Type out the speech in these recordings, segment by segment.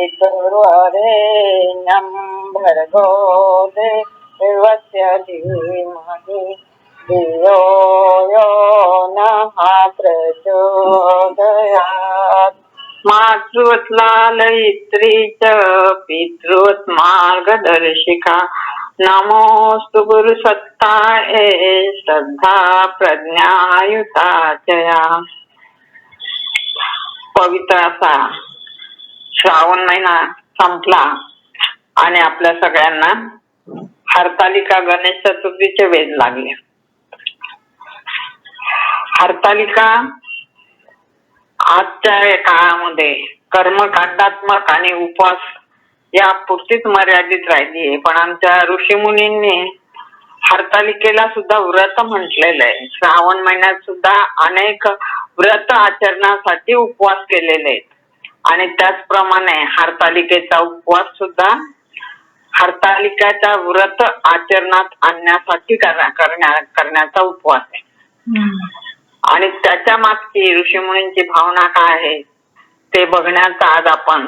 पितुर्वरेण्यं भर्गो देवस्य धीमहि धियो यो नः प्रचोदयात्। मातृवत्लालयित्री च पितृवत् मार्गदर्शिका नमोस्तु गुरुसत्ताये श्रद्धा प्रज्ञायुता च या। पवित्र असा श्रावण महिना संपला आणि आपल्या सगळ्यांना हरतालिका गणेश चतुर्थीचे वेध लागले. हरतालिका आजच्या काळामध्ये कर्मकांडात्मक आणि उपवास या पुरतीच मर्यादित राहिली आहे, पण आमच्या ऋषीमुनींनी हरतालिकेला सुद्धा व्रत म्हटलेलं आहे. श्रावण महिन्यात सुद्धा अनेक व्रत आचरणासाठी उपवास केलेले आहेत आणि त्याचप्रमाणे हरतालिकेचा उपवास सुद्धा हरतालिकेचा व्रत आचरणात आणण्यासाठी करण्याचा उपवास आहे. आणि त्याच्या मागची ऋषीमुनींची भावना काय आहे ते बघण्याचा आज आपण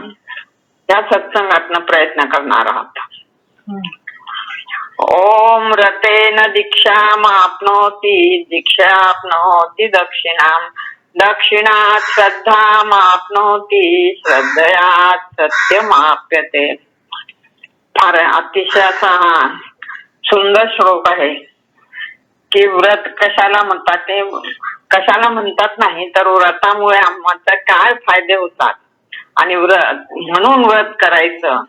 या सत्संगातनं प्रयत्न करणार आहोत. ओम रतेन दीक्षामाप्नोति दीक्षाप्नोति दक्षिणाम दक्षिणात् श्रद्धामाप्नोति श्रद्धयात् सत्यमाप्यते. फार अतिशय असा सुंदर श्लोक आहे की व्रत कशाला म्हणतात ते कशाला म्हणतात नाही तर व्रतामुळे आम्हाला काय फायदे होतात आणि व्रत म्हणून व्रत करायचं.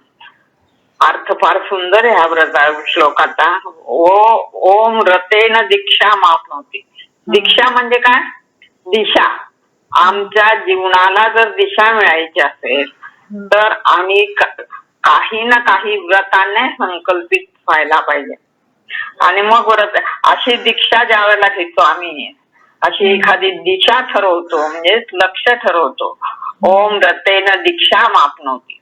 अर्थ फार सुंदर आहे हा व्रत श्लोकाचा. ओम रतेन दीक्षा माप्नोति. दीक्षा म्हणजे काय? दिशा. आमच्या जीवनाला जर दिशा मिळायची असेल तर आम्ही काही ना काही व्रताने संकल्पित व्हायला पाहिजे. आणि मग व्रत अशी दीक्षा ज्या वेळेला घेतो आम्ही अशी एखादी दिशा ठरवतो म्हणजे लक्ष ठरवतो. ओम रतेन दीक्षा माप्नोति.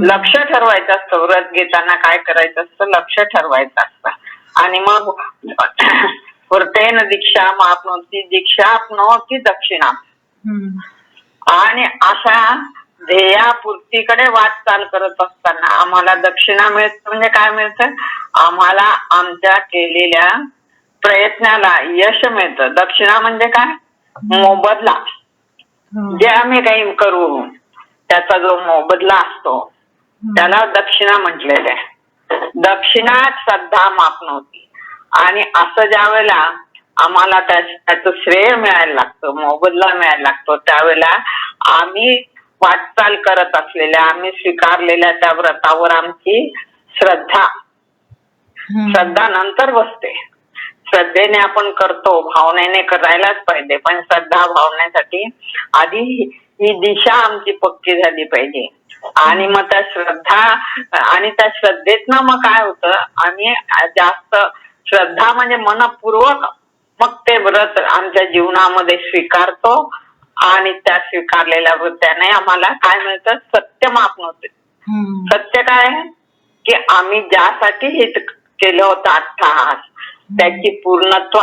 लक्ष ठरवायचं असतं. व्रत घेताना काय करायचं असतं? लक्ष ठरवायचं असतं. आणि मग व्रतेन दीक्षा माप्नोति दीक्षाप्नोति दक्षिणा. आणि अशा ध्येयापूर्तीकडे वाटचाल करत असताना आम्हाला दक्षिणा मिळतं. म्हणजे काय मिळतं? आम्हाला आमच्या केलेल्या प्रयत्नाला यश मिळतं. दक्षिणा म्हणजे काय? मोबदला. जे आम्ही काही करू त्याचा जो मोबदला असतो त्याला दक्षिणा म्हटलेलं आहे. दक्षिणात श्रद्धा माप्नोति. आणि असं ज्या वेळेला आम्हाला त्याचं श्रेय मिळायला लागतं, मोबदला मिळायला लागतो, त्यावेळेला आम्ही वाटचाल करत असलेल्या आम्ही स्वीकारलेल्या त्या व्रतावर आमची श्रद्धा नंतर बसते. श्रद्धेने आपण करतो, भावनेने करायलाच पाहिजे, पण श्रद्धा भावनेसाठी आधी ही दिशा आमची पक्की झाली पाहिजे. आणि मग त्या श्रद्धा आणि त्या श्रद्धेतनं मग काय होतं? आम्ही जास्त श्रद्धा म्हणजे मनपूर्वक मग ते व्रत आमच्या जीवनामध्ये स्वीकारतो आणि त्या स्वीकारलेल्या व्रताने आम्हाला काय मिळतं? सत्य माप्नोति. सत्य काय आहे? की आम्ही ज्यासाठी हे केलं होतं अट्टहास त्याची पूर्णत्व.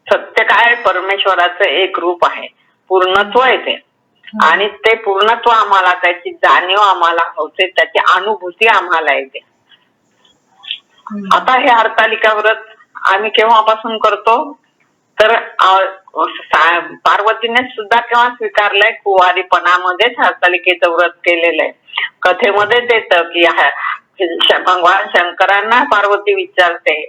सत्य काय? परमेश्वराचं एक रूप आहे, पूर्णत्व येते आणि ते पूर्णत्व आम्हाला त्याची जाणीव आम्हाला होते, त्याची अनुभूती आम्हाला येते. आता हे हरतालिका व्रत आम्ही केव्हापासून करतो? तर पार्वतीने सुद्धा केव्हा स्वीकारलंय? कुवारीपणामध्येच हरतालिकेचं व्रत केलेलं आहे. कथेमध्येच येतं की भगवान शंकरांना पार्वती विचारते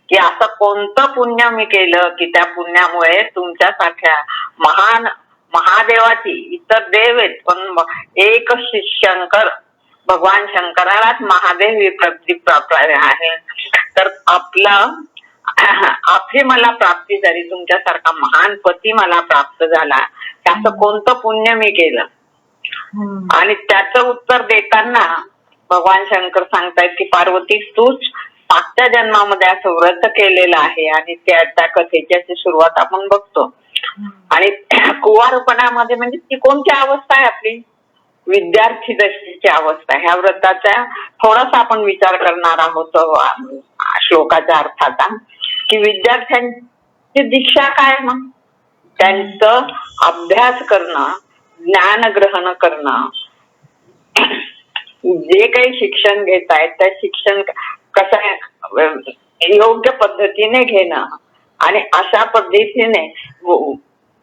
की असं कोणतं पुण्य मी केलं की त्या पुण्यामुळे तुमच्यासारख्या महान महादेवाची, इतर देव आहेत पण एक शंकर भगवान शंकरालाच महादेव ही प्राप्त आहे, तर आपली मला प्राप्ती झाली, तुमच्यासारखा महान पती मला प्राप्त झाला, त्याचं कोणतं पुण्य मी केलं? आणि त्याचं उत्तर देताना भगवान शंकर सांगतायत की पार्वती तूच मागच्या जन्मामध्ये असं व्रत केलेलं आहे. आणि त्या कथेची सुरुवात आपण बघतो. आणि कुवारपणामध्ये म्हणजे ती कोणती अवस्था आहे? आपली विद्यार्थी दशेची अवस्था. ह्या व्रताचा थोडासा आपण विचार करणार आहोत श्लोकाच्या अर्थाचा की विद्यार्थ्यांची दीक्षा काय? मग त्यांचं अभ्यास करणं, ज्ञान ग्रहण करणं, जे काही शिक्षण घेत आहेत त्या शिक्षण कसं आहे, योग्य पद्धतीने घेणं आणि अशा पद्धतीने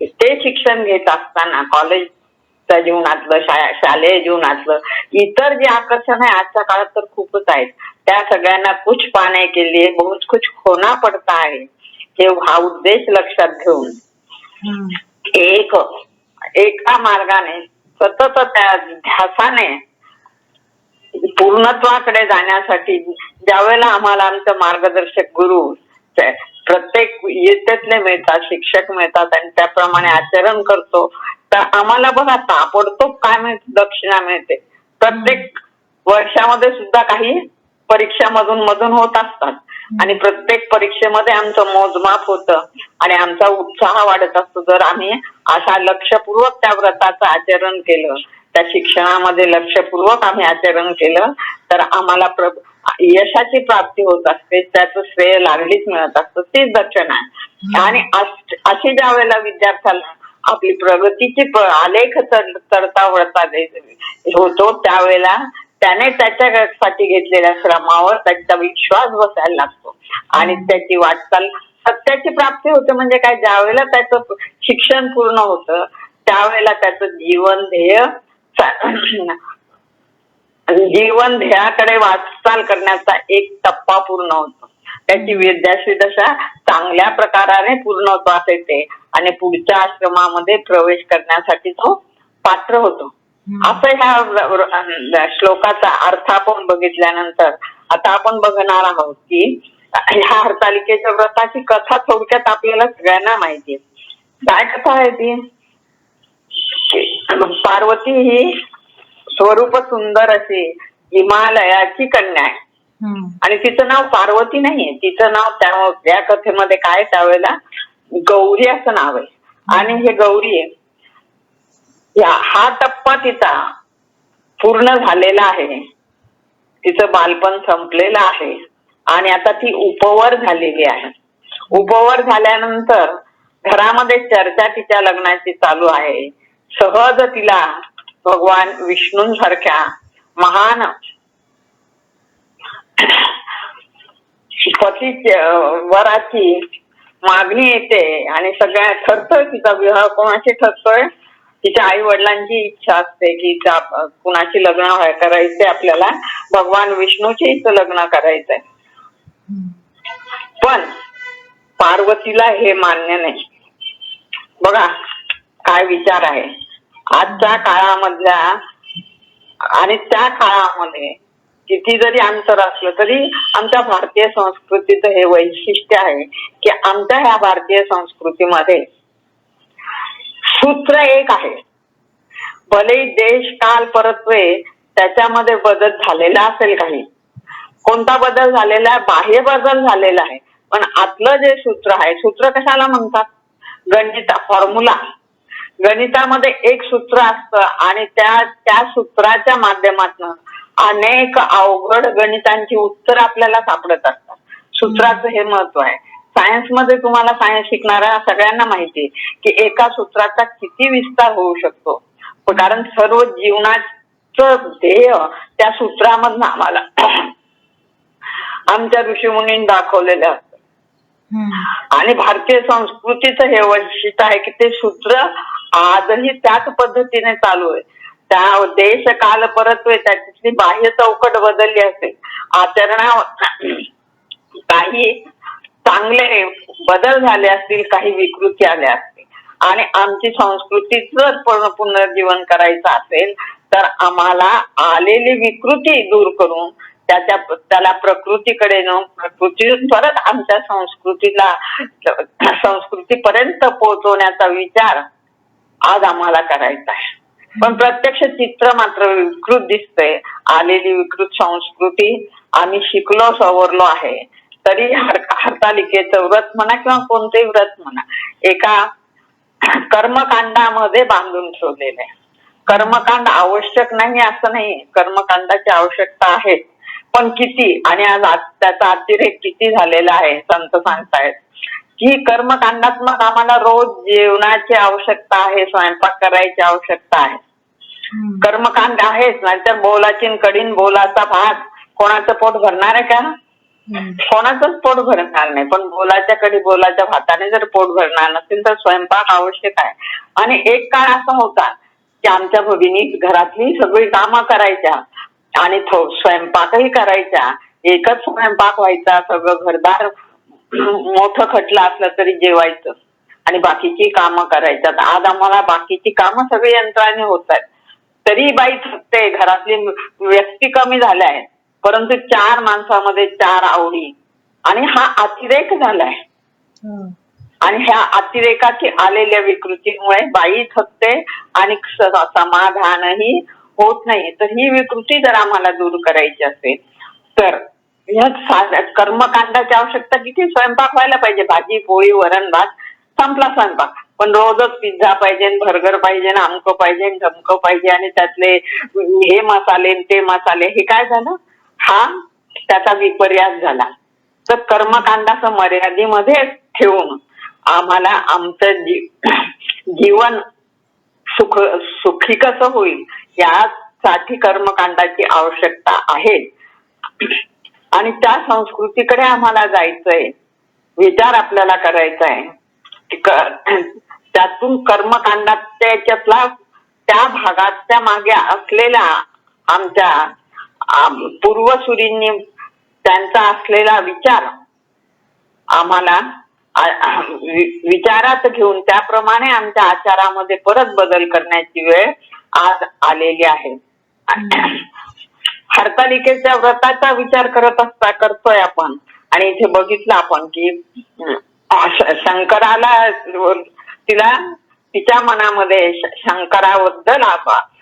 ते शिक्षण घेत असताना कॉलेजच्या जीवनातलं, शालेय जीवनातलं इतर जे आकर्षण आहे आजच्या काळात तर खूपच आहेत, त्या सगळ्यांना कुछ पाने के लिए बहुत कुछ खोना पडता है हे हा उद्देश लक्षात घेऊन एका मार्गाने सतत त्या ध्यासाने पूर्णत्वाकडे जाण्यासाठी ज्यावेळेला आम्हाला आमचं मार्गदर्शक गुरु प्रत्येक इयत्तेतले मिळतात, शिक्षक मिळतात आणि त्याप्रमाणे आचरण करतो तर आम्हाला बघा ताबडतोब काय मिळते, दक्षिणा मिळते. प्रत्येक वर्षामध्ये सुद्धा काही परीक्षा मधून होत असतात आणि प्रत्येक परीक्षेमध्ये आमचं मोजमाप होतं आणि आमचा उत्साह वाढत असतो. जर आम्ही अशा लक्षपूर्वक त्या व्रताचं आचरण केलं, त्या शिक्षणामध्ये लक्षपूर्वक आम्ही आचरण केलं तर आम्हाला यशाची प्राप्ती होत असते, त्याचं श्रेय लागलीच मिळत असतं, तीच दक्षिणा आहे. आणि अशी ज्या वेळेला विद्यार्थ्याला आपली प्रगतीची आलेख चढता वळता होतो त्यावेळेला त्याने त्याच्यासाठी घेतलेल्या श्रमावर त्याचा विश्वास बसायला लागतो आणि त्याची वाटचाल सत्याची प्राप्ती होते. म्हणजे काय, ज्या वेळेला त्याचं शिक्षण पूर्ण होतं त्यावेळेला त्याचं जीवन ध्येयाकडे वाटचाल करण्याचा एक टप्पा पूर्ण होतो. त्याची विद्यार्थी दशा चांगल्या प्रकाराने पूर्णत्वास येते आणि पुढच्या आश्रमामध्ये प्रवेश करण्यासाठी तो पात्र होतो. असं ह्या श्लोकाचा अर्थ आपण बघितल्यानंतर आता आपण बघणार आहोत की ह्या हरतालिकेच्या व्रताची कथा थोडक्यात आपल्याला सगळ्यांना माहिती आहे. काय कथा आहे ती? पार्वती ही स्वरूप सुंदर अशी हिमालयाची कन्या आहे आणि तिचं नाव पार्वती नाहीये, तिचं नाव त्या कथेमध्ये काय त्यावेळेला गौरी असं नाव आहे. आणि हे गौरी हा टप्पा तिचा पूर्ण झालेला आहे, तिचं बालपण संपलेलं आहे आणि आता ती उपवर झालेली आहे. उपवर झाल्यानंतर घरामध्ये चर्चा तिच्या लग्नाची चालू आहे. सहज तिला भगवान विष्णूंसारख्या महान पती वराची मागणी येते आणि सगळ्या ठरतोय तिचा विवाह कोणाशी ठरतोय, तिच्या आई वडिलांची इच्छा असते की कुणाची लग्न करायचंय आपल्याला, भगवान विष्णूची लग्न करायचंय. पण पार्वतीला हे मान्य नाही. बघा काय विचार आहे आजच्या काळामधल्या आणि त्या काळामध्ये किती जरी अंतर असलं तरी आमच्या भारतीय संस्कृतीचं हे वैशिष्ट्य आहे की आमच्या ह्या भारतीय संस्कृतीमध्ये सूत्र एक आहे. भले देश काल परत्वे त्याच्यामध्ये बदल झालेला असेल, काही कोणता बदल झालेला आहे, बाह्य बदल झालेला आहे, पण आतलं जे सूत्र आहे, सूत्र कशाला म्हणतात, गणित फॉर्म्युला. गणितामध्ये एक सूत्र असतं आणि त्या सूत्राच्या माध्यमातून अनेक अवघड गणितांची उत्तर आपल्याला सापडत असतात. सूत्राचं हे महत्व आहे. सायन्स मध्ये तुम्हाला सायन्स शिकणाऱ्या सगळ्यांना माहिती आहे की एका सूत्राचा किती विस्तार होऊ शकतो, कारण सर्व जीवनाचं ध्येय त्या सूत्रामधून आम्हाला आमच्या ऋषीमुनींनी दाखवलेलं असतं. आणि भारतीय संस्कृतीचं हे वैशिष्ट्य आहे की ते सूत्र आजही त्याच पद्धतीने चालू आहे. त्या देश काल परत्वे त्याची बाह्य चौकट बदलली असेल, आचरणावर काही चांगले बदल झाले असतील, काही विकृती आल्या असतील आणि आमची संस्कृती जर पुनर्जीवन करायचं असेल तर आम्हाला आलेली विकृती दूर करून त्याला प्रकृतीकडे नेऊन प्रकृतीतून परत आमच्या संस्कृतीपर्यंत पोहोचवण्याचा विचार आज आम्हाला करायचा आहे. पण प्रत्यक्ष चित्र मात्र विकृत दिसतंय. आलेली विकृत संस्कृती आम्ही शिकलो सवरलो आहे तरी हरतालिकेचं व्रत म्हणा किंवा कोणतेही व्रत म्हणा एका कर्मकांडामध्ये बांधून ठेवलेलं आहे. कर्मकांड आवश्यक नाही असं नाही, कर्मकांडाची आवश्यकता आहे, पण किती आणि आज त्याचा अतिरेक किती झालेला आहे. संत सांगतायत की कर्मकांडात्मक आम्हाला रोज जेवणाची आवश्यकता आहे, स्वयंपाक करायची आवश्यकता आहे, कर्मकांड आहेच, नाहीतर बोलाची न कडीन बोलाचा भात कोणाचं पोट भरणार आहे का? कोणाचंच पोट भरणार नाही. पण बोलाच्या कडी बोलाच्या भाताने जर पोट भरणार नसेल तर स्वयंपाक आवश्यक आहे. आणि एक काळ असा होता की आमच्या भगिनी घरातली सगळी कामं करायच्या आणि स्वयंपाकही करायच्या. एकच स्वयंपाक व्हायचा, सगळं घरदार मोठं खटलं असलं तरी जेवायचं आणि बाकीची कामं करायच्यात. आज आम्हाला बाकीची कामं सगळी यंत्राने होत आहेत, तरी बाई थकते. घरातली व्यक्ती कमी झाल्या आहेत, परंतु 4 माणसामध्ये 4 आवडी आणि हा अतिरेक झालाय. आणि ह्या अतिरेकाची आलेल्या विकृतीमुळे बाई थकते आणि समाधानही होत नाही. तर ही विकृती जर आम्हाला दूर करायची असेल तर ह्या कर्मकांडाची आवश्यकता किती? स्वयंपाक व्हायला पाहिजे, भाजी पोळी वरण भात संपला स्वयंपाक. पण रोजच पिझ्झा पाहिजे, बर्गर पाहिजे, अमकं पाहिजे, धमकं पाहिजे आणि त्यातले हे मसाले ते मसाले, हे काय झालं? हा त्याचा विपर्यास झाला. तर कर्मकांडाचं मर्यादेमध्ये ठेवून आम्हाला आमचं जीवन सुखी कसं होईल यासाठी कर्मकांडाची आवश्यकता आहे. आणि त्या संस्कृतीकडे आम्हाला जायचंय, विचार आपल्याला करायचा आहे. त्यातून कर्मकांडात त्याच्यातला त्या भागात त्या मागे असलेला आमच्या पूर्वसुरींनी त्यांचा असलेला विचार आम्हाला विचारात घेऊन त्याप्रमाणे आमच्या आचारामध्ये परत बदल करण्याची वेळ आज आलेली आहे. हरतालिकेच्या व्रताचा विचार करतोय आपण. आणि इथे बघितलं आपण की शंकराला तिला तिच्या मनामध्ये शंकराबद्दल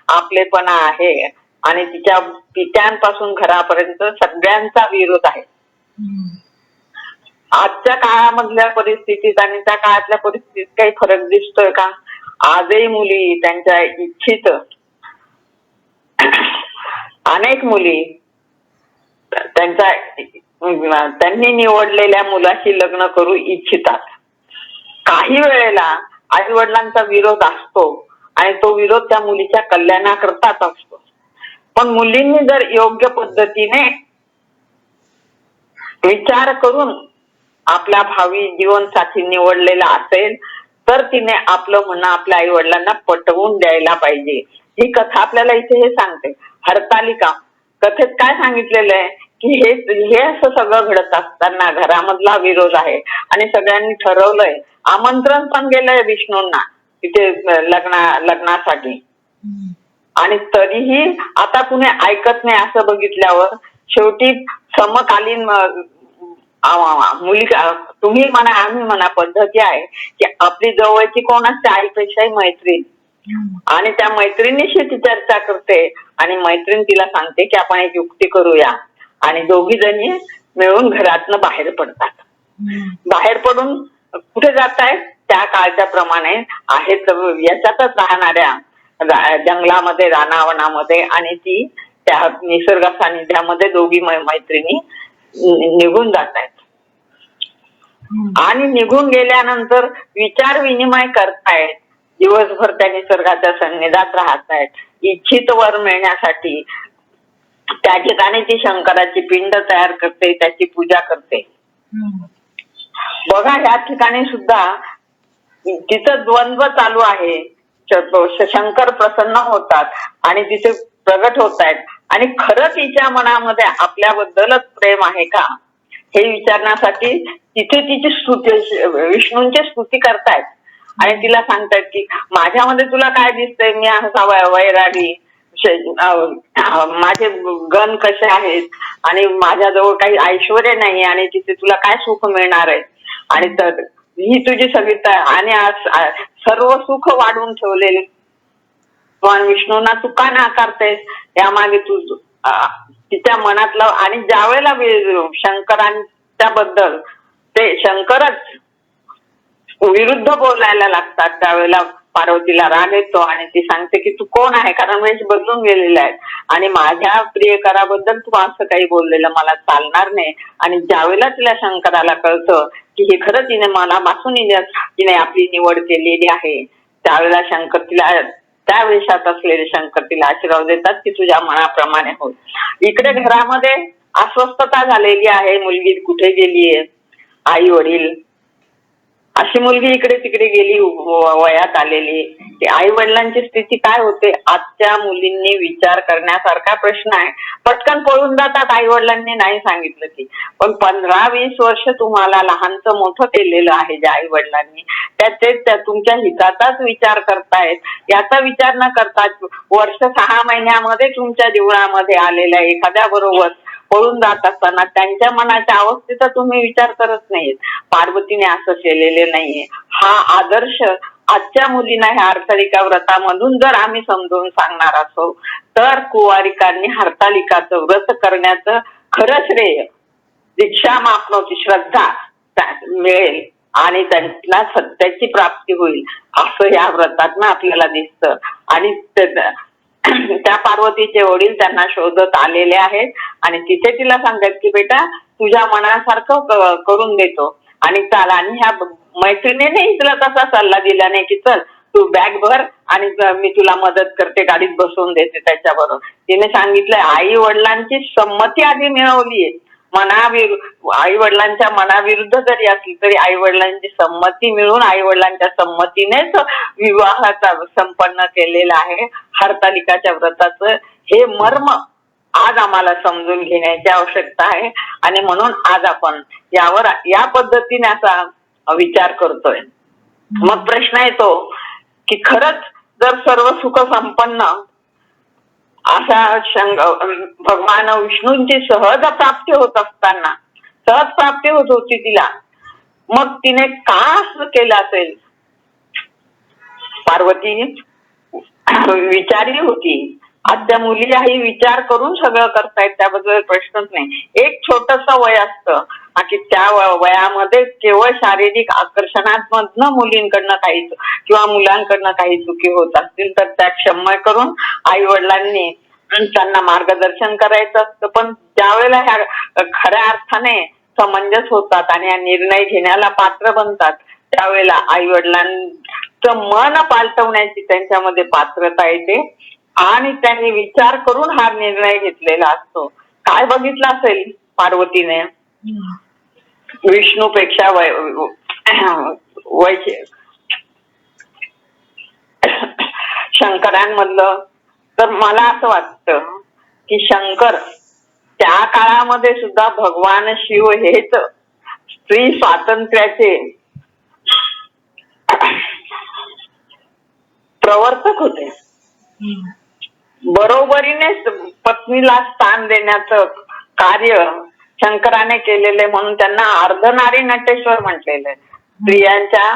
आपलेपणा आहे आणि तिच्या पित्यांपासून घरापर्यंत सगळ्यांचा विरोध आहे. आजच्या काळामधल्या परिस्थितीत आणि त्या काळातल्या परिस्थितीत काही फरक दिसतोय का? आजही मुली त्यांच्या इच्छित अनेक मुली त्यांनी निवडलेल्या मुलाशी लग्न करू इच्छितात. काही वेळेला आई वडिलांचा विरोध असतो आणि तो विरोध त्या मुलीच्या कल्याणाकरताच असतो. पण मुलींनी जर योग्य पद्धतीने विचार करून आपला भावी जीवनसाथी निवडलेला असेल तर तिने आपलं म्हणणं आपल्या आई वडिलांना पटवून द्यायला पाहिजे. ही कथा आपल्याला इथे हे सांगते. हरतालिका कथेत काय सांगितलेलं आहे की हे असं सगळं घडत असताना घरामधला विरोध आहे आणि सगळ्यांनी ठरवलंय, आमंत्रण पण गेलंय विष्णूंना तिथे लग्नासाठी, आणि तरीही आता कुणी ऐकत नाही. असं बघितल्यावर शेवटी समकालीन मुलगा तुम्ही म्हणा आम्ही म्हणा पद्धती आहे की आपली जवळची कोण असते आईपेक्षाही मैत्रीण, आणि त्या मैत्रिणीशी ती चर्चा करते आणि मैत्रीण तिला सांगते की आपण एक युक्ती करूया, आणि दोघी जणी मिळून घरातनं बाहेर पडतात. बाहेर पडून कुठे जातायत? त्या काळच्या प्रमाणे आहेत याच्यातच राहणाऱ्या जंगलामध्ये रानावनामध्ये, आणि ती त्या निसर्ग सानिध्यामध्ये दोघी मैत्रिणी निघून जात आहेत. आणि निघून गेल्यानंतर विचार विनिमय करतायत, दिवसभर त्या निसर्गाच्या सान्निध्यात राहतायत. इच्छित वर मिळण्यासाठी त्या ठिकाणी ती शंकराची पिंड तयार करते, त्याची पूजा करते. बघा या ठिकाणी सुद्धा तिचं द्वंद्व चालू आहे. शंकर प्रसन्न होतात आणि तिथे प्रगट होत आहेत, आणि खरंच तिच्या मनामध्ये आपल्याबद्दलच प्रेम आहे का हे विचारण्यासाठी तिथे तिची स्तुती विष्णूंची स्तुती करतायत आणि तिला सांगतायत की माझ्यामध्ये तुला काय दिसतंय, मी असा वैरागी, माझे गण कसे आहेत आणि माझ्याजवळ काही ऐश्वर्य नाही आणि तिथे तुला काय सुख मिळणार आहे, आणि तर ही तुझी सगळी आणि सर्व सुख वाढवून ठेवलेले पण विष्णूंना तू का नाकारतेस, यामागे तू तिच्या मनातलं. आणि ज्या वेळेला शंकरांच्या बद्दल ते शंकरच विरुद्ध बोलायला लागतात त्यावेळेला पार्वतीला राग येतो आणि ती सांगते की तू कोण आहे, कारण वेश बदलून गेलेला आहे आणि माझ्या प्रियकराबद्दल तू असं काही बोललेलं मला चालणार नाही. आणि ज्यावेळेला तिला शंकराला कळतं की हे खरं तिने मला तिने आपली निवड केलेली आहे, त्यावेळेला शंकर तिला त्या वेशात असलेले शंकर तिला आशीर्वाद देतात की तुझ्या मनाप्रमाणे होईल. इकडे घरामध्ये अस्वस्थता झालेली आहे, मुलगी कुठे गेलीये, आई वडील, अशी मुलगी इकडे तिकडे गेली, वयात आलेली. आई वडिलांची स्थिती काय होते, आजच्या मुलींनी विचार करण्यासारखा प्रश्न आहे. पटकन पळून जातात आई वडिलांनी नाही सांगितलं की. पण 15-20 वर्ष तुम्हाला लहानचं मोठं केलेलं आहे ज्या आई वडिलांनी, त्याचे तुमच्या हिताचाच विचार करतायत, याचा विचार न करता वर्ष 6 महिन्यामध्ये तुमच्या जीवनामध्ये आलेल्या एखाद्या बरोबर पळून जात असताना त्यांच्या मनाच्या अवस्थेचा तुम्ही विचार करत नाहीत. पार्वतीने असं केलेले नाहीये. हा आदर्श आजच्या मुलींना ह्या हरतालिका व्रतामधून जर आम्ही समजावून सांगणार असो तर कुवारिकांनी हरतालिकाचं व्रत करण्याचं खरं श्रेय दीक्षा मापनोती श्रद्धा मिळेल आणि त्यांना सत्याची प्राप्ती होईल असं या व्रतातनं आपल्याला दिसतं. आणि त्या पार्वतीचे वडील त्यांना शोधत आलेले आहेत आणि तिथे तिला सांगतात की बेटा तुझ्या मनासारखं करून देतो आणि चाल. आणि ह्या मैत्रिणीने तिला तसा सल्ला दिला नाही की चल तू बॅग भर आणि मी तुला मदत करते, गाडीत बसवून देते त्याच्याबरोबर. तिने सांगितलंय आई वडिलांची संमती आधी मिळवलीये. आई वडिलांच्या मनाविरुद्ध जरी असली तरी आई वडिलांची संमती मिळून आई वडिलांच्या संमतीनेच विवाहाचा संपन्न केलेला आहे. हरतालिकाच्या व्रताचं हे मर्म आज आम्हाला समजून घेण्याची आवश्यकता आहे आणि म्हणून आज आपण यावर या पद्धतीने असा विचार करतोय. मग प्रश्न येतो की खरंच जर सर्व सुख संपन्न अशा भगवान विष्णूंची सहज प्राप्ती होत असताना, सहज प्राप्ती होत होती तिला, मग तिने का असं केलं असेल? पार्वती विचारी होती. आजच्या मुलीही विचार करून सगळं करतायत, त्याबद्दल प्रश्नच नाही. एक छोटस वय असतं की त्या वयामध्ये केवळ शारीरिक आकर्षणामधनं मुलींकडनं काही किंवा मुलांकडनं काही चुकी होत असतील तर त्या क्षम्य करून आई वडिलांनी त्यांना मार्गदर्शन करायचं असतं. पण ज्यावेळेला ह्या खऱ्या अर्थाने समंजस होतात आणि निर्णय घेण्याला पात्र बनतात त्यावेळेला आई वडिलांचं मन पालटवण्याची त्यांच्यामध्ये पात्रता येते आणि त्यांनी विचार करून हा निर्णय घेतलेला असतो. काय बघितलं असेल पार्वतीने? विष्णूपेक्षा शंकरांमधलं तर मला असं वाटतं की शंकर त्या काळामध्ये सुद्धा भगवान शिव हेच स्त्री स्वातंत्र्याचे प्रवर्तक होते. बरोबरीने पत्नीला स्थान देण्याचं कार्य शंकराने केलेले म्हणून त्यांना अर्धनारी नटेश्वर म्हटलेले. स्त्रियांच्या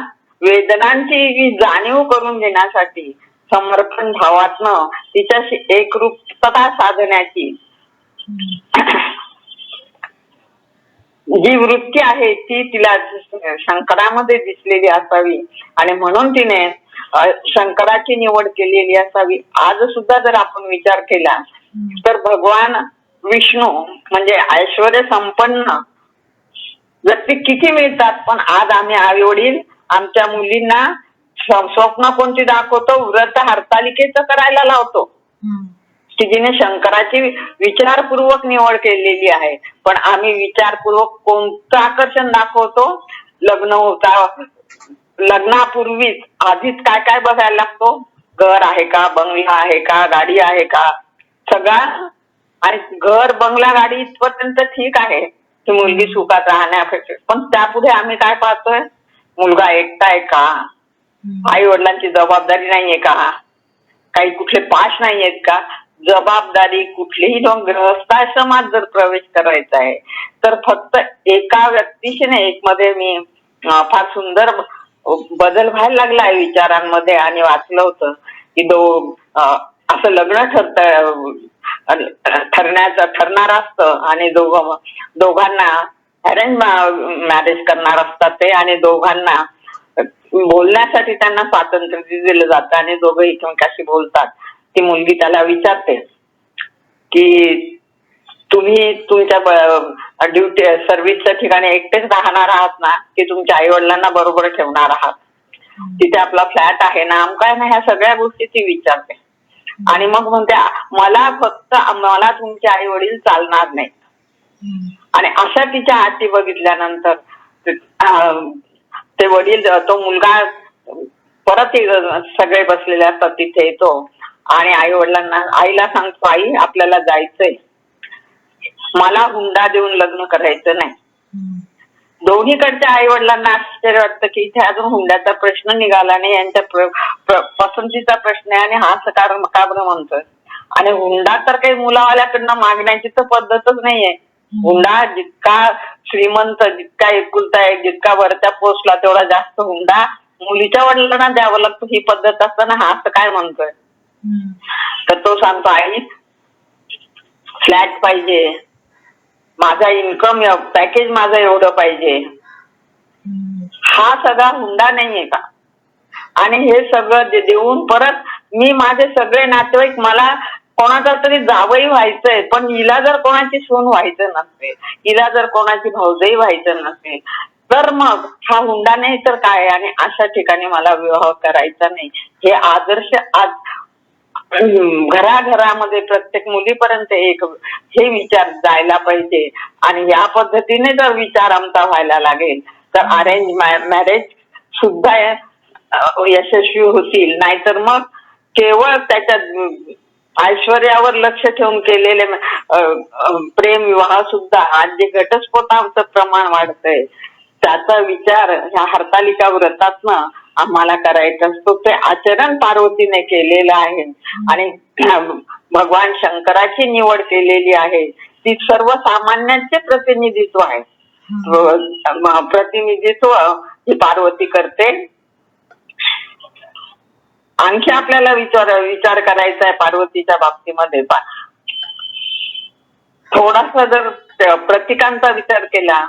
वेदनांची जाणीव करून घेण्यासाठी समर्पण भावातनं तिच्याशी एकरूपता साधण्याची जी वृत्ती आहे ती तिला शंकरामध्ये दिसलेली असावी आणि म्हणून तिने शंकराची निवड केलेली असावी. आज सुद्धा जर आपण विचार केला तर भगवान विष्णू म्हणजे ऐश्वर्य संपन्न व्यक्ती किती मिळतात, पण आज आम्ही आई वडील आमच्या मुलींना स्वप्न कोणती दाखवतो? व्रत हरतालिकेचं करायला लावतो की जिने शंकराची विचारपूर्वक निवड केलेली आहे. पण आम्ही विचारपूर्वक कोणतं आकर्षण दाखवतो? लग्नापूर्वीच आधीच काय काय बघायला लागतो? घर आहे का, बंगला आहे का, गाडी आहे का, सगळा. आणि घर बंगला गाडी इथपर्यंत ठीक आहे की मुलगी सुखात राहण्यापेक्षा, पण त्यापुढे आम्ही काय पाहतोय? मुलगा एकटा आहे का, आई वडिलांची जबाबदारी नाहीये का, काही कुठले पाश नाहीयेत का, जबाबदारी कुठलीही गृहस्थाश्रमात जर प्रवेश करायचा आहे तर फक्त एका व्यक्तीशी नाही. एक मध्ये मी फार सुंदर बदल व्हायला लागला आहे विचारांमध्ये आणि वाचलं होतं की असं लग्न ठरणार असतं आणि दोघांना अरेंज मॅरेज करणार असतात ते आणि दोघांना बोलण्यासाठी त्यांना स्वातंत्र्य दिलं जातं आणि दोघं एकमेकाशी बोलतात. ती मुलगी त्याला विचारते की तुम्ही तुमच्या ड्युटी सर्व्हिसच्या ठिकाणी एकटेच राहणार आहात ना की तुमच्या आई वडिलांना बरोबर ठेवणार आहात? तिथे आपला फ्लॅट आहे ना, काय ना, ह्या सगळ्या गोष्टी ती विचारते. आणि मग म्हणते मला तुमचे आई वडील चालणार नाही. आणि अशा तिच्या हाती बघितल्यानंतर ते वडील, तो मुलगा परत सगळे बसलेले असतात तिथे येतो आणि आईला सांगतो, आई आपल्याला जायचंय, मला हुंडा देऊन लग्न करायचं नाही. दोन्हीकडच्या आई वडिलांना आश्चर्य वाटतं की इथे अजून हुंड्याचा प्रश्न निघाला नाही, यांच्या पसंतीचा प्रश्न आहे आणि हा सकार मकाब्र म्हणतोय. आणि हुंडा तर काही मुलावाल्याकडनं मागण्याची तर पद्धतच नाहीये. हुंडा जितका श्रीमंत, जितका एकुलता एक, जितका वरच्या पोस्टला तेवढा जास्त हुंडा मुलीच्या वडिलांना द्यावं लागतं, ही पद्धत असताना हा असं काय म्हणतोय. तर तो सांगतो, आई फ्लॅट पाहिजे, माझा इन्कम पॅकेज माझं एवढं पाहिजे. हा सगळा हुंडा नाहीये का? आणि हे सगळं देऊन परत मी माझे सगळे नातेवाईक, मला कोणाचा तरी जावई व्हायचंय, पण हिला जर कोणाची सून व्हायचं नसेल, हिला जर कोणाची भाऊजाई व्हायचं नसेल, तर मग हा हुंडा नाही तर काय. आणि अशा ठिकाणी मला विवाह करायचा नाही. हे आदर्श आज घराघरामध्ये प्रत्येक मुलीपर्यंत एक हे विचार जायला पाहिजे. आणि या पद्धतीने जर विचार आमचा व्हायला लागेल तर अरेंज मॅरेज सुद्धा यशस्वी होतील. नाहीतर मग केवळ त्याच्यात ऐश्वर्यावर लक्ष ठेवून केलेले प्रेम विवाह सुद्धा, आज जे घटस्फोटाचं प्रमाण वाढतंय त्याचा विचार ह्या हरतालिका व्रतातनं आम्हाला करायचा असतो. ते आचरण पार्वतीने केलेलं आहे आणि भगवान शंकराची निवड केलेली आहे ती सर्वसामान्यांचे प्रतिनिधित्व आहे. प्रतिनिधित्व ही पार्वती करते. आणखी आपल्याला विचार करायचा आहे पार्वतीच्या बाबतीमध्ये. थोडासा जर प्रतीकांचा विचार केला,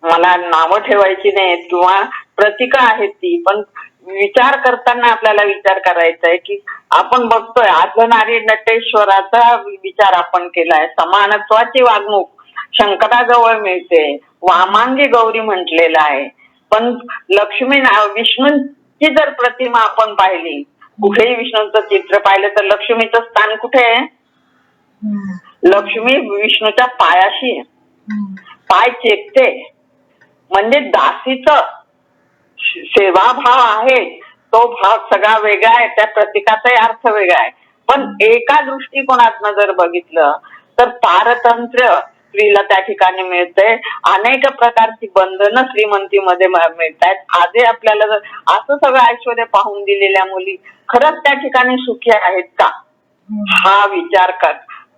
मला नावं ठेवायची नाहीत किंवा प्रतीक आहेत ती, पण विचार करताना आपल्याला विचार करायचा आहे की आपण बघतोय अर्धनारी नटेश्वराचा विचार आपण केलाय. समानत्वाची वागणूक शंकराजवळ मिळते, वामांगी गौरी म्हटलेलं आहे. पण विष्णूंची जर प्रतिमा आपण पाहिली, कुठेही विष्णूंचं चित्र पाहिलं तर लक्ष्मीचं स्थान कुठे आहे? लक्ष्मी विष्णूच्या पायाशी पाय चेपते, म्हणजे दासीचं सेवाभाव आहे तो भाव सगळा वेगळा आहे, त्या प्रतीकाचाही अर्थ वेगळा आहे. पण एका दृष्टिकोनातनं जर बघितलं तर पारतंत्र्य स्त्रीला त्या ठिकाणी मिळतंय. अनेक प्रकारची बंधनं श्रीमंतीमध्ये मिळतात. आजही आपल्याला जर असं सगळं ऐश्वर्य पाहून दिलेल्या मुली खरंच त्या ठिकाणी सुखी आहेत का, हा विचार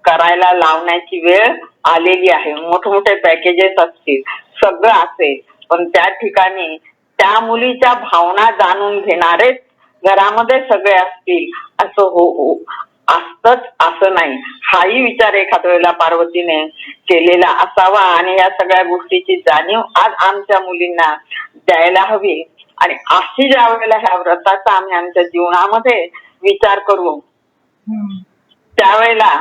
करायला लावण्याची वेळ आलेली आहे. मोठमोठे पॅकेजेस असतील, सगळं असेल, पण त्या ठिकाणी त्या मुलीच्या भावना जाणून घेणारेच घरामध्ये सगळे असतील असं असतच असं नाही. हाही विचार एखाद्या वेळेला पार्वतीने केलेला असावा आणि या सगळ्या गोष्टीची जाणीव आज आमच्या मुलींना द्यायला हवी. आणि अशी ज्या वेळेला ह्या व्रताचा आम्ही आमच्या जीवनामध्ये विचार करू त्यावेळेला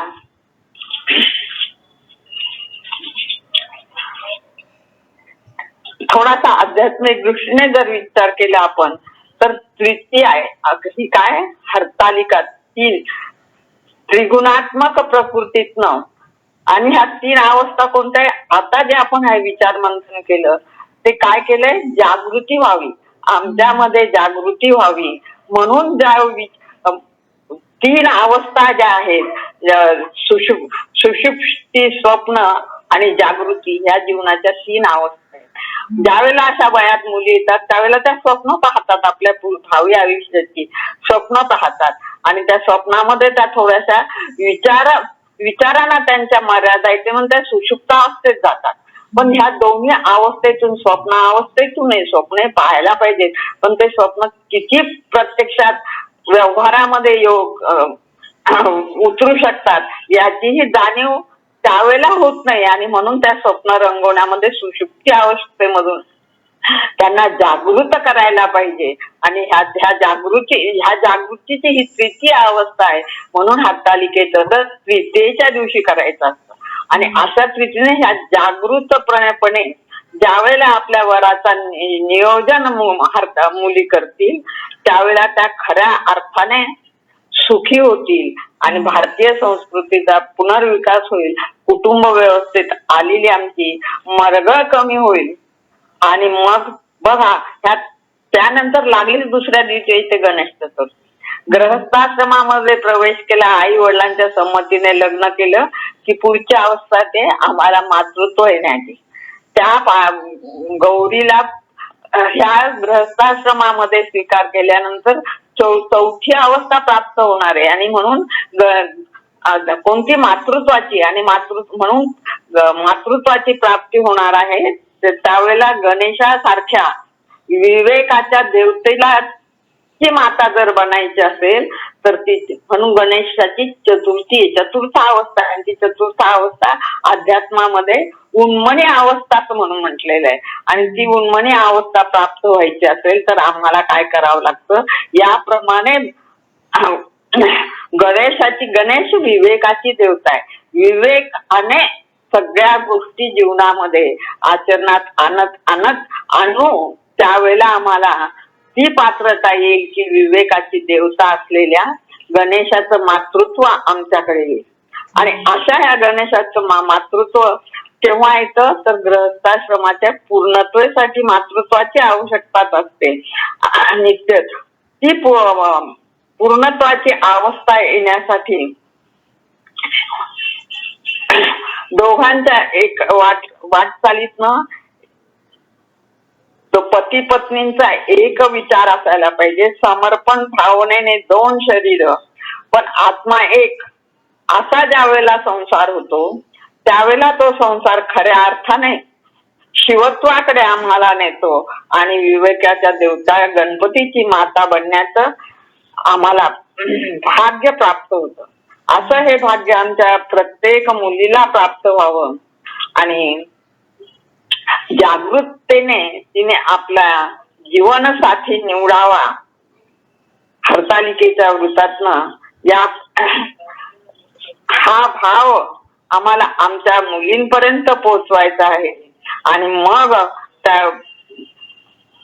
थोडासा आध्यात्मिक दृष्टीने जर विचार केला आपण तर तृतीय आहे ही काय, हरतालिका, ती त्रिगुणात्मक प्रकृतीतनं. आणि ह्या 3 अवस्था कोणत्या? आता जे आपण हा विचार मंथन केलं ते काय केलंय, जागृती व्हावी, आमच्यामध्ये जागृती व्हावी म्हणून ज्या 3 अवस्था ज्या आहेत, सुषुप्ती, स्वप्न आणि जागृती, या जीवनाच्या 3 अवस्था आहेत. ज्यावेळेला अशा वयात मुली येतात त्यावेळेला त्या स्वप्न पाहतात, आपल्या भावी आयुष्याची स्वप्न पाहतात आणि त्या स्वप्नामध्ये त्या थोड्याशा विचारांना त्यांच्या मर्यादा येते म्हणून त्या सुषुप्त अवस्थेत जातात. पण ह्या दोन्ही अवस्थेतून, स्वप्न अवस्थेतून स्वप्ने पाहायला पाहिजेत, पण ते स्वप्न किती प्रत्यक्षात व्यवहारामध्ये उतरू शकतात याचीही जाणीव त्यावेळेला होत नाही. आणि म्हणून त्या स्वप्न रंगवण्यामध्ये सुषुप्ती अवस्थेमधून त्यांना जागृत करायला पाहिजे. आणि ह्या जागृतीची ही तृतीय अवस्था आहे. म्हणून हरतालिकेचं तर तृतीयेच्या दिवशी करायचं असतं. आणि अशा तृतीने ह्या जागृतपणे ज्यावेळेला आपल्या वराचा नियोजन मुली करतील त्यावेळेला त्या खऱ्या अर्थाने सुखी होतील आणि भारतीय संस्कृतीचा पुनर्विकास होईल. कुटुंब व्यवस्थेत आलेली आमची मरगळ कमी होईल. आणि मग बघा त्यानंतर लागलीच दुसऱ्या दिवशी इथे गणेश चतुर्थी. गृहस्थाश्रमामध्ये प्रवेश केला, आई वडिलांच्या संमतीने लग्न केलं की पुढची अवस्था ते आम्हाला मातृत्व येण्याची. त्या गौरीला ह्या गृहस्थाश्रमामध्ये स्वीकार केल्यानंतर चौथी अवस्था प्राप्त होणार आहे आणि म्हणून कोणती मातृत्वाची आणि म्हणून मातृत्वाची प्राप्ती होणार आहे. त्यावेळेला गणेशासारख्या विवेकाच्या देवतेला ची माता जर बनायची असेल तर ती म्हणून गणेशाची चतुर्थ अवस्था आहे. ती चतुर्थ अवस्था अध्यात्मामध्ये उन्मनी अवस्था म्हणून म्हटलेलं आहे. आणि ती उन्मनी अवस्था प्राप्त व्हायची असेल तर आम्हाला काय करावं लागतं, याप्रमाणे गणेश विवेकाची देवता आहे. विवेकाने सगळ्या गोष्टी जीवनामध्ये आचरणात आणू त्यावेळेला आम्हाला ती पात्रता येईल की विवेकाची देवता असलेल्या गणेशाचं मातृत्व आमच्याकडे येईल. आणि अशा ह्या गणेशाचं मातृत्व केव्हा येतं तर गृहस्थाश्रमाच्या पूर्णत्वेसाठी मातृत्वाची आवश्यकता असते. आणि ती पूर्णत्वाची अवस्था येण्यासाठी दोघांच्या एक वाटचालीतनं तो पती पत्नींचा एक विचार असायला पाहिजे. समर्पण भावनेने दोन शरीर पण आत्मा एक असा ज्या वेळेला संसार होतो त्यावेळेला तो संसार खऱ्या अर्थाने शिवत्वाकडे आम्हाला नेतो आणि विवेकाच्या देवता गणपतीची माता बनण्याचं आम्हाला भाग्य प्राप्त होतं. असं हे भाग्य आमच्या प्रत्येक मुलीला प्राप्त व्हावं आणि जागृततेने तिने आपला जीवनसाथी निवडावा. हरतालिकेच्या व्रतातनं हा भाव आम्हाला आमच्या मुलींपर्यंत पोहोचवायचा आहे. आणि मग त्या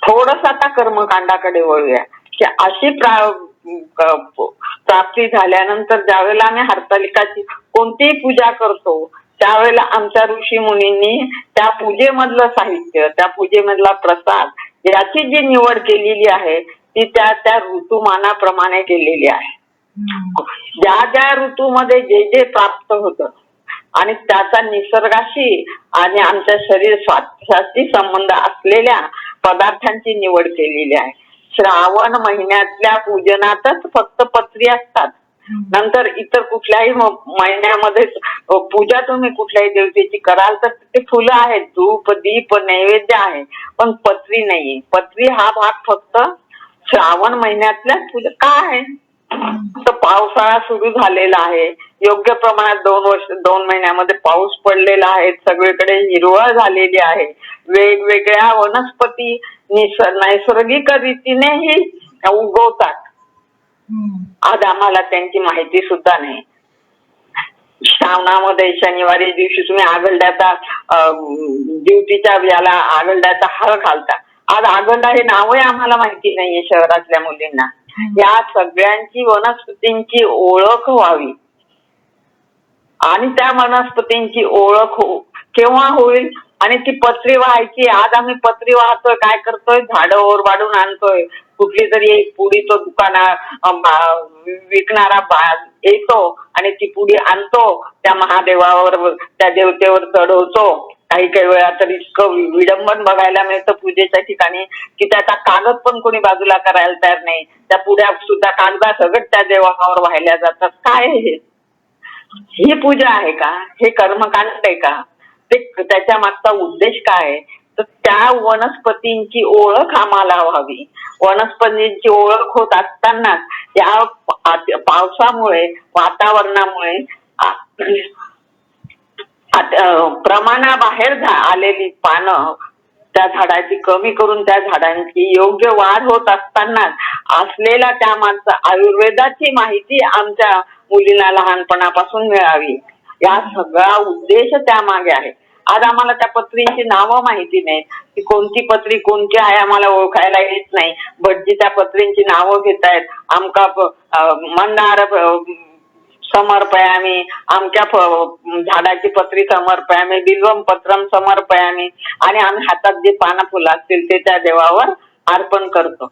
थोडस आता कर्मकांडाकडे वळूया की अशी प्राप्ती झाल्यानंतर ज्यावेळेला आम्ही हरतालिकाची कोणतीही पूजा करतो त्यावेळेला आमच्या ऋषी मुनींनी त्या पूजेमधलं साहित्य, त्या पूजेमधला प्रसाद याची जी निवड केलेली आहे ती त्या ऋतुमानाप्रमाणे केलेली आहे. ज्या ऋतूमध्ये जे प्राप्त होतं आणि त्याचा निसर्गाशी आणि आमच्या शरीर स्वास्थ्याशी संबंध असलेल्या पदार्थांची निवड केलेली आहे. श्रावण महिन्यातल्या पूजनातच फक्त पत्री असतात. नंतर इतर कुठल्याही महिन्यामध्ये पूजा तुम्ही कुठल्याही देवतेची कराल तर ते फुलं आहेत, धूप दीप नैवेद्य आहे, पण पत्री नाहीये. पत्री हा भाग फक्त श्रावण महिन्यातल्या पूजा का आहे तर पावसाळा सुरू झालेला आहे, योग्य प्रमाणात 2 महिन्यामध्ये पाऊस पडलेला आहे, सगळीकडे हिरवळ झालेली आहे, वेगवेगळ्या वनस्पती नैसर्गिक रीतीनेही उगवतात. आज आम्हाला त्यांची माहिती सुद्धा नाही. श्रावणामध्ये शनिवारी दिवशी तुम्ही आगलड्याचा दिवटीच्या याला आगलड्याचा हार घालता. आज आगलडा हे नावही आम्हाला माहिती नाहीये शहरातल्या मुलींना. या सगळ्यांची वनस्पतींची ओळख व्हावी आणि त्या वनस्पतींची ओळख केव्हा होईल आणि ती पत्री वाहायची. आज आम्ही पत्री वाहतोय, काय करतोय, झाडं ओरबाडून आणतोय, कुठली तरी एक पुडी तो विकणारा येतो आणि ती पुडी आणतो, त्या महादेवावर त्या देवतेवर चढवतो. काही वेळा तर इतकं विडंबन बघायला मिळतं पूजेच्या ठिकाणी की त्याचा कागद पण कोणी बाजूला करायला तयार नाही. त्या पुड्या सुद्धा कागदा सगळं त्या देवावर वाहिल्या जातात. काय हे? ही पूजा आहे का? हे कर्मकांड आहे का? ते त्याच्या मागचा उद्देश काय आहे तर त्या वनस्पतींची ओळख आम्हाला व्हावी. वनस्पतींची ओळख होत असताना या पावसामुळे वातावरणामुळे प्रमाणाबाहेर आलेली पानं त्या झाडाची कमी करून त्या झाडांची योग्य वाढ होत असताना असलेला त्या आयुर्वेदाची माहिती आमच्या मुलींना लहानपणापासून मिळावी, या सगळा उद्देश त्या मागे आहे. आज आम्हाला त्या पत्रींची नावं माहिती नाहीत, की कोणती पत्री कोणती आहे आम्हाला ओळखायला येत नाही. भटजी त्या पत्रींची नावं घेतायत. आमका मंदार समर्पयामी, आमच्या झाडाची पत्री समर्पयामी, बिल्वम पत्रम समर्पयामी, आणि आम्ही हातात जे पानं फुलं असतील ते त्या देवावर अर्पण करतो.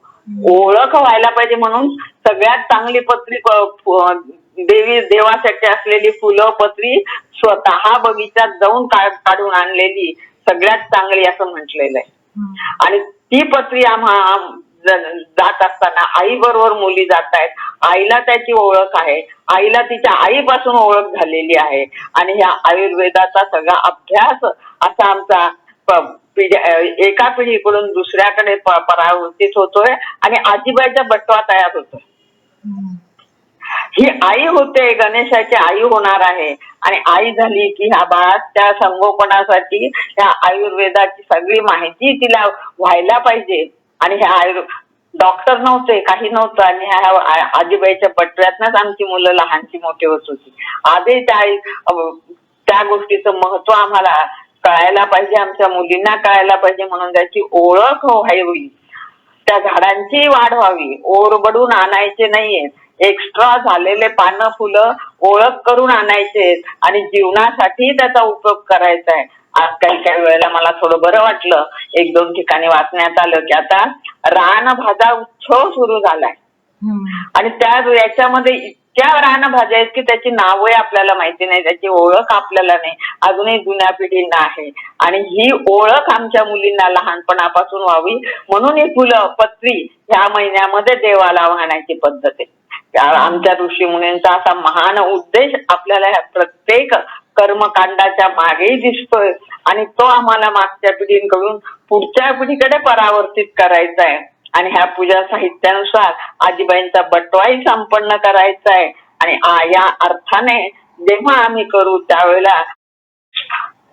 ओळख व्हायला पाहिजे म्हणून सगळ्यात चांगली पत्री देवासाठी असलेली फुलं पत्री स्वतः बगीचात जाऊन काढून आणलेली सगळ्यात चांगली असं म्हटलेलं आहे. आणि ती पत्री जात असताना आई बरोबर मुली जात आहेत. आईला त्याची ओळख आहे, आईला तिच्या आईपासून ओळख झालेली आहे. आणि ह्या आयुर्वेदाचा सगळा अभ्यास असा आमचा एका पिढीकडून दुसऱ्याकडे परावर्तित होतोय आणि आजीबाईचा बटवा तयार होतोय. ही आई होते, गणेशाची आई होणार आहे. आणि आई झाली की ह्या बाळाच्या संगोपनासाठी ह्या आयुर्वेदाची सगळी माहिती तिला व्हायला पाहिजे. आणि ह्या डॉक्टर नव्हते, काही नव्हतं, आणि ह्या आजीबाईच्या बटव्यातनच आमची मुलं लहानची मोठी होत होती. आधी त्या गोष्टीचं महत्व आम्हाला कळायला पाहिजे, आमच्या मुलींना कळायला पाहिजे, म्हणून त्याची ओळख व्हावी, त्या झाडांची वाढ व्हावी. ओरबडून आणायचे नाहीये, एक्स्ट्रा झालेले पानं फुलं ओळख करून आणायचे आणि जीवनासाठी त्याचा उपयोग करायचा आहे. आज काही वेळेला मला थोडं बरं वाटलं, 1-2 ठिकाणी वाचण्यात आलं की आता रानभाजा उत्सव सुरू झालाय. आणि त्या याच्यामध्ये इतक्या रानभाज्या आहेत की त्याची नावही आपल्याला माहिती नाही, त्याची ओळख आपल्याला नाही, अजूनही जुन्या पिढींना आहे. आणि ही ओळख आमच्या मुलींना लहानपणापासून व्हावी म्हणून ही फुलं पत्री ह्या महिन्यामध्ये देवाला वाहण्याची पद्धत आहे. आमच्या ऋषी मुनींचा असा महान उद्देश आपल्याला ह्या प्रत्येक कर्मकांडाच्या मागेही दिसतोय. आणि तो आम्हाला मागच्या पिढींकडून पुढच्या पिढीकडे परावर्तित करायचा आहे. आणि ह्या पूजा साहित्यानुसार आजीबाईंचा बटवाही संपन्न करायचा आहे. आणि या अर्थाने जेव्हा आम्ही करू त्यावेळेला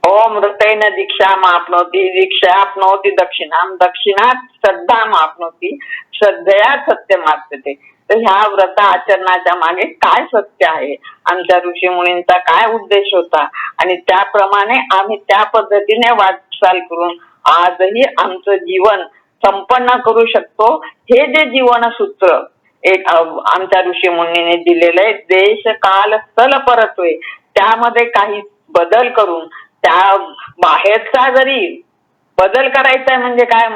ओम ऋतेन दीक्षा मापनोती, दीक्षा आपनोती दक्षिणाम, दक्षिणात श्रद्धा मापनोती, श्रद्धया सत्यमाप्यते. तर ह्या व्रत आचरणाच्या मागे काय सत्य आहे, आमच्या ऋषी मुनींचा काय उद्देश होता, आणि त्याप्रमाणे आम्ही त्या पद्धतीने वाटचाल करून आजही आमचं जीवन संपन्न करू शकतो. हे जे जीवनसूत्र एक आमच्या ऋषी मुनीने दिलेलं आहे, देश काल स्थल परत्वे, त्यामध्ये काही बदल करून त्या बाहेरचा जरी बदल करायचा आहे म्हणजे काय,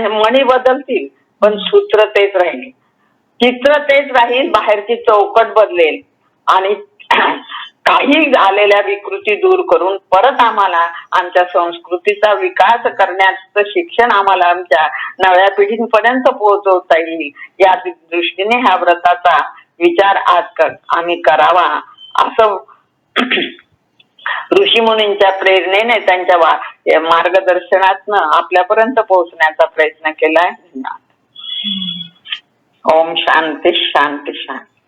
मणी बदलतील पण सूत्र तेच राहील, चित्र तेच राहील, बाहेरची चौकट बदलेल. आणि काही झालेल्या विकृती दूर करून परत आम्हाला आमच्या संस्कृतीचा विकास करण्याचं शिक्षण आम्हाला आमच्या नव्या पिढीपर्यंत पोहोचवता येईल, या दृष्टीने ह्या व्रताचा विचार आज आम्ही करावा असं ऋषीमुनींच्या प्रेरणेने त्यांच्या मार्गदर्शनातनं आपल्यापर्यंत पोहोचण्याचा प्रयत्न केलाय. ओम शांती शांती शांती.